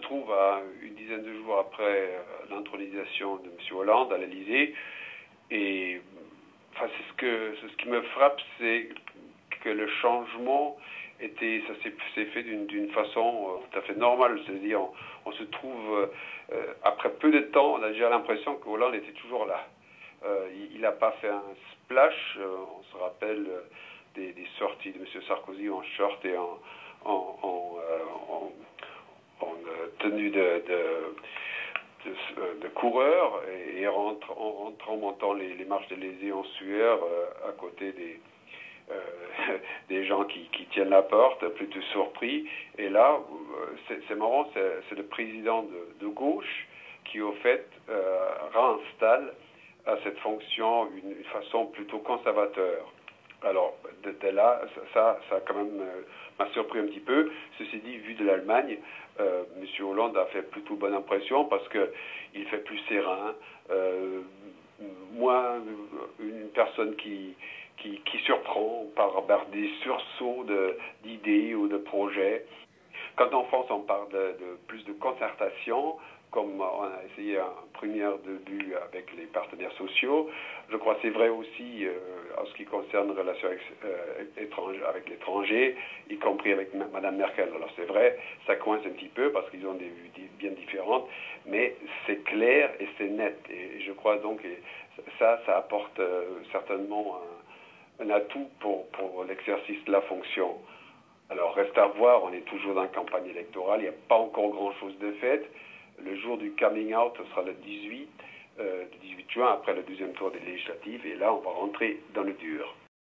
trouve à une dizaine de jours après l'intronisation de M. Hollande à l'Élysée. Et enfin, c'est ce qui me frappe, c'est que le changement s'est fait d'une façon tout à fait normale. C'est-à-dire, on se trouve, après peu de temps, on a déjà l'impression que Hollande était toujours là. Il n'a pas fait un splash. On se rappelle des sorties de M. Sarkozy en short et en tenue de coureur et en montant les marches de l'Élysée en sueur à côté des gens qui tiennent la porte, plutôt surpris. Et là, c'est marrant, c'est le président de gauche qui, au fait, réinstalle à cette fonction une façon plutôt conservateur. Alors, de là, ça quand même m'a surpris un petit peu. Ceci dit, vu de l'Allemagne, M. Hollande a fait plutôt bonne impression parce qu'il fait plus serein, moins une personne qui surprend par des sursauts d'idées ou de projets. Quand en France on parle de plus de concertation, comme on a essayé un premier début avec les partenaires sociaux, je crois que c'est vrai aussi en ce qui concerne les relations avec l'étranger, y compris avec Mme Merkel. Alors c'est vrai, ça coince un petit peu parce qu'ils ont des vues bien différentes, mais c'est clair et c'est net. Et je crois donc que ça apporte certainement un atout pour l'exercice de la fonction. Alors reste à voir, on est toujours dans la campagne électorale, il n'y a pas encore grand-chose de fait. Le jour du coming out sera le 18 juin, après le deuxième tour des législatives, et là on va rentrer dans le dur.